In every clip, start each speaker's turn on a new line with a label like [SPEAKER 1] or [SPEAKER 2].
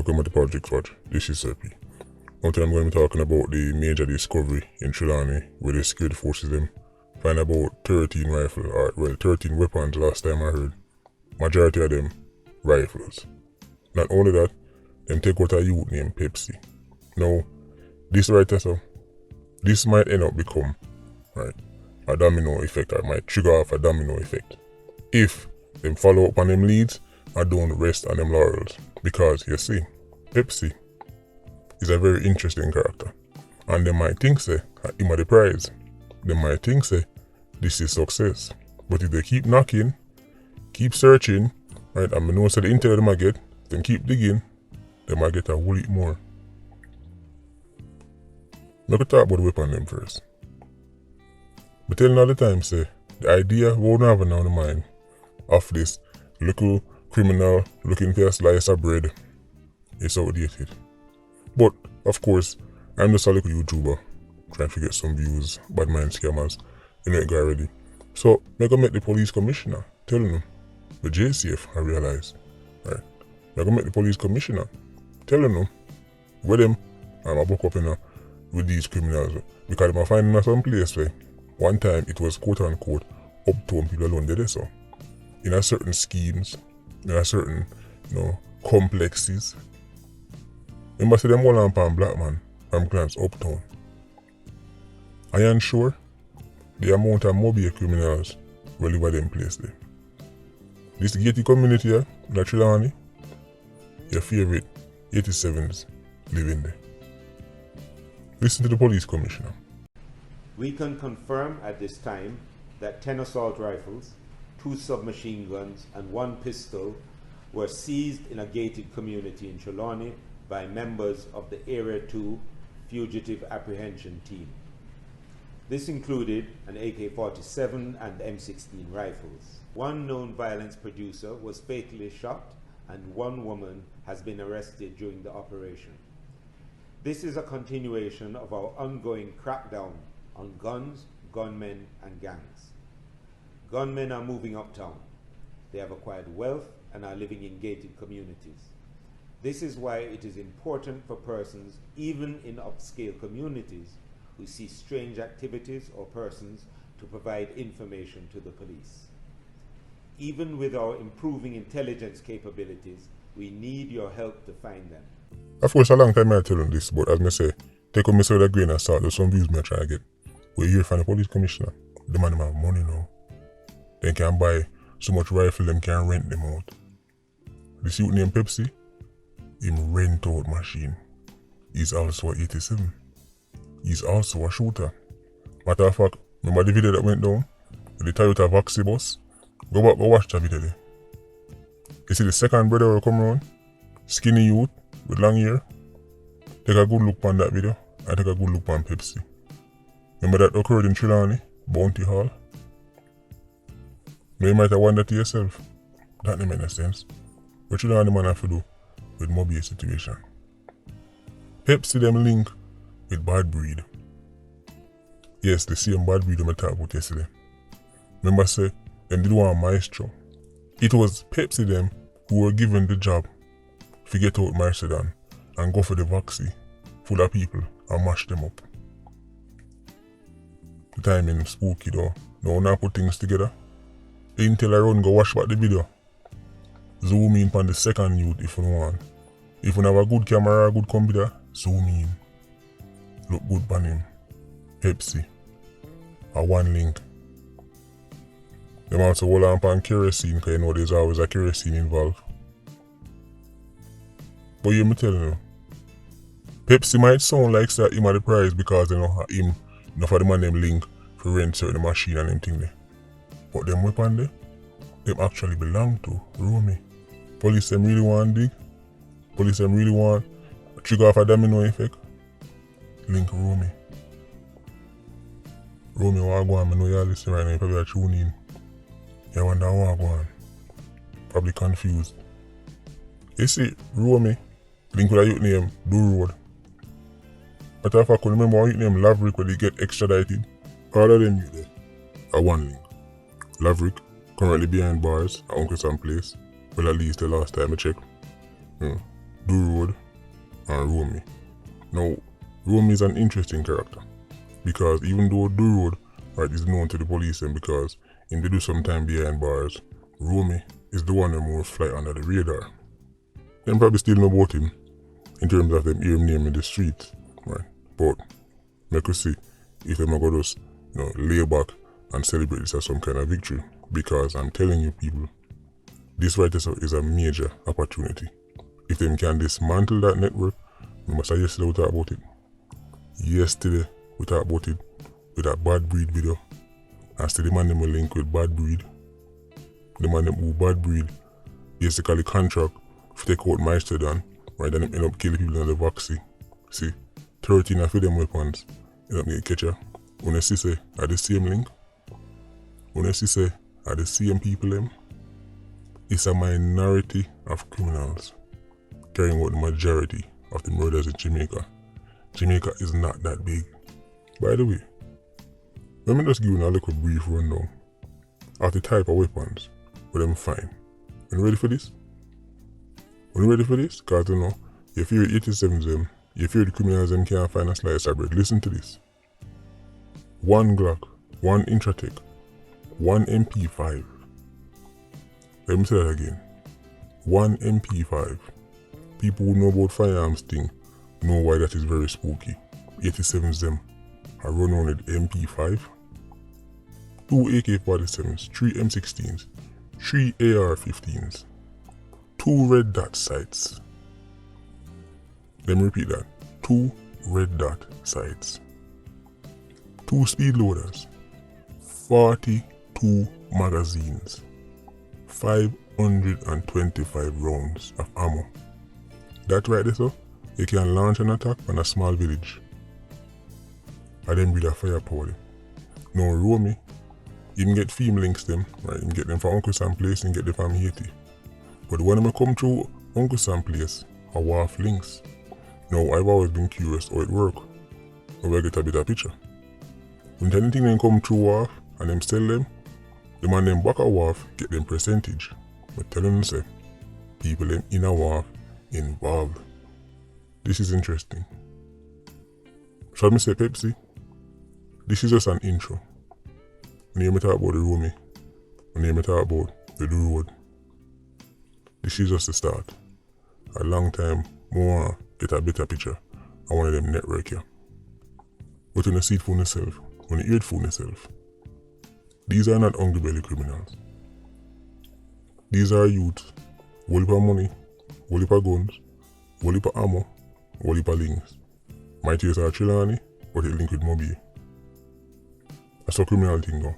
[SPEAKER 1] Welcome to the Politricks Watch. This is Serpi. Now today I'm going to be talking about the major discovery in Trelawney where the security forces them find about 13 rifles, or 13 weapons last time I heard. Majority of them rifles. Not only that, them take out a youth named Pepsi. Now, this right here, so this might end up become a domino effect, or might trigger off a domino effect if them follow up on them leads and don't rest on them laurels. Because you see, Pepsi is a very interesting character, and they might think say him are the prize. They might think say this is success. But if they keep knocking, keep searching, right, and I know so the intel they might get, them keep digging, they might get a whole lot more. Let me talk about the weapon them first. But telling all the time say the idea we don't have now in the mind of this little criminal looking for a slice of bread is outdated. But of course, I'm just a little YouTuber trying to get some views, bad mind scammers, you know it guy already. So I'm gonna make the police commissioner telling them the JCF I realize. Right. I'm gonna make the police commissioner telling them where them I'm a book up in with these criminals because I'm finding some place where one time it was quote unquote uptown people alone did it, so in a certain schemes, in a certain complexes. Remember say them one lamp and black man from clans uptown. I am sure the amount of mobile criminals will live at them place there. This gated community here, in Trelawney, your favorite 87s living there. Listen to the police commissioner.
[SPEAKER 2] We can confirm at this time that 10 assault rifles, 2 submachine guns and 1 pistol were seized in a gated community in Trelawney by members of the Area 2 Fugitive Apprehension Team. This included an AK-47 and M16 rifles. 1 known violence producer was fatally shot and 1 woman has been arrested during the operation. This is a continuation of our ongoing crackdown on guns, gunmen and gangs. Gunmen are moving uptown. They have acquired wealth and are living in gated communities. This is why it is important for persons, even in upscale communities, who see strange activities or persons to provide information to the police. Even with our improving intelligence capabilities, we need your help to find them.
[SPEAKER 1] Of course, a long time I tell them this, but as I say, take on me with a grain of salt. There's some views I try to get. We hear from the police commissioner. The man have money now. They can buy so much rifle them can rent them out. This youth named Pepsi, him rent out machine. He's also a 87. He's also a shooter. Matter of fact, remember the video that went down? The Toyota Vaxi bus? Go back, go watch that video there. You see the second brother will come around? Skinny youth with long hair? Take a good look on that video and take a good look on Pepsi. Remember that occurred in Trelawney, Bounty Hall? Now you might have wondered to yourself, that don't make no sense. What you know the man have to do with mobile situation? Pepsi them link with bad breed. Yes, the same bad breed I talked about yesterday. Remember say, them did one maestro. It was Pepsi them who were given the job to get out Mercedes and go for the Vaxi full of people and mash them up. The timing spooky though. No one put things together. Until I run go watch back the video. Zoom in on the second youth if you want. If you have a good camera or a good computer, zoom in. Look good on him. Pepsi. A one link. Them also hold on on kerosene because you know there's always a kerosene involved. But you me telling you, Pepsi might sound like that him at the prize because you know him enough of the man them link for rent certain machine and them thing there. But them weapon there, them actually belong to Romy. Police them really want dig. Police them really want trigger off a domino effect. Link Romy. Romy what go on, I know you're listening right now, you probably are tuning in. You wonder what go on. Probably confused. You see, Romy, link with a youth name, Do Road. But if I could remember one youth name Laverick when they get extradited, all of them youth there are one link. Laverick, currently behind bars at Uncle Sam place. Well, at least the last time I checked. Do Road, and Romy. Now, Romy is an interesting character because even though Do Road, right, is known to the police and because him they do some time behind bars, Romy is the one that more fly under the radar. Them probably still know about him in terms of them hear him name in the street, right? But make us see if them are going to lay back and celebrate this as some kind of victory, because I'm telling you people, this right is a major opportunity. If them can dismantle that network, remember yesterday we talked about it. Yesterday we talked about it with that Bad Breed video. And still the man them will link with Bad Breed. The man them who Bad Breed basically contract to take out Maestrodon, right, and them end up killing people in the vaccine. See, 13 of them weapons end up getting catcher. When you see say are the same link, when you see say are the same people them, it's a minority of criminals carrying out the majority of the murders in Jamaica. Jamaica is not that big. By the way, let me just give you a little brief rundown of the type of weapons where them find. Are you ready for this? Are you ready for this? Because you know, if you're 87s them, if you're the criminals them can't find a slice of bread, listen to this. 1 Glock, 1 Intratec, 1 MP5. Let me say that again. 1 MP5. People who know about firearms thing know why that is very spooky. 87s them are running on with MP5, 2 AK-47s, 3 M16s, 3 AR-15s, 2 red dot sights. Let me repeat that. 2 red dot sights, 2 speed loaders, 42 magazines, 525 rounds of ammo. That right there, so you can launch an attack on a small village. And then with a firepower. Now Romy, you can get theme links them, right? You can get them from Uncle Sam place and get them from Haiti. But when them come through Uncle Sam place, I WAF links. Now I've always been curious how it work. How I get a better picture. When anything then come through WAF and them sell them, the man them back a WAF get them percentage. But telling them say, people them in a WAF involved. This is interesting. Shall me say Pepsi? This is just an intro. When you talk about the Romy, when you talk about the Do Road, this is just the start. A long time more get a better picture of one of them network here. But when you see it for yourself, when you hear it for yourself, these are not hungry belly criminals. These are youths, whole heap of money, whole heap of guns, whole heap of ammo, whole heap of links. Might use our Trelawney, but it link with Moby. That's how criminal thing go.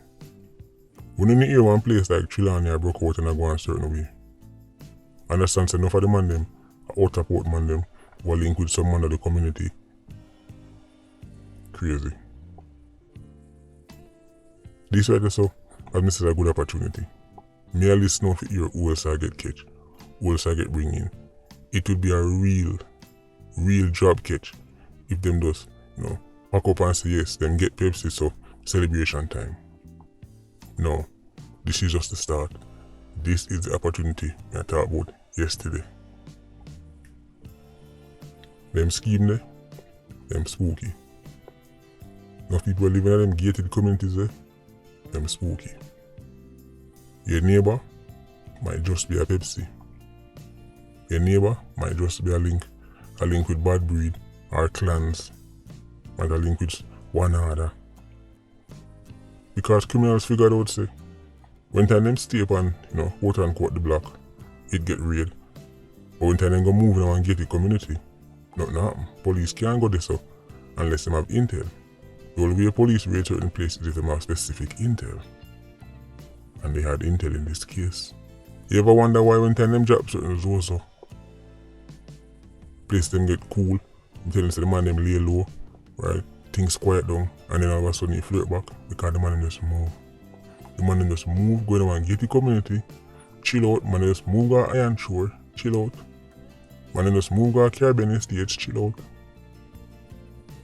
[SPEAKER 1] When you hear one place like Trelawney I broke out and I go a certain way, understand say enough of the man them, outer port man them, will link with some man of the community. Crazy. This right there so, as me say, a good opportunity. Me at least know for hear who else I get catch, who else I get bring in. It would be a real job catch if them just, pack up and say yes, them get Pepsi, so celebration time. No, this is just the start. This is the opportunity I talked about yesterday. Them scheme there, them spooky. Enough people living in them gated communities there, them spooky. Your neighbor might just be a Pepsi. Your neighbor might just be a link with Bad Breed or clans, might a link with one another. Because criminals figured out say, when time them stay upon, quote unquote the block, it get raid. But when time them go move now and get the community, nothing happen. Police can't go there so unless them have intel. The only way police raid certain places is if them have specific intel. And they had intel in this case. You ever wonder why when time them drop certain zones so place them get cool, you tell them say the man them lay low, right? Things quiet down and then all of a sudden you flirt back because the man them just move. The man them just move, go down and get the community, chill out, man them just move go Iron Shore, chill out. Man them just move go Caribbean Estates, chill out.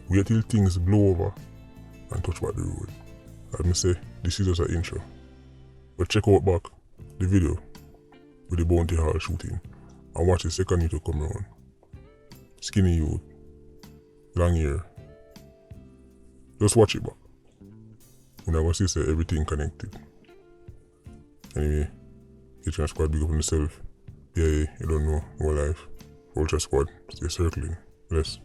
[SPEAKER 1] Wait till things blow over and touch back the road. As me say, this is just an intro. But check out back the video with the Bounty Hall shooting and watch the second video come around. skinny youth, long hair. Just watch it back. You know, see say everything connected. Anyway, Kitchen Squad, big up on yourself. Yeah, you don't know, no life. Ultra Squad, stay circling. Bless.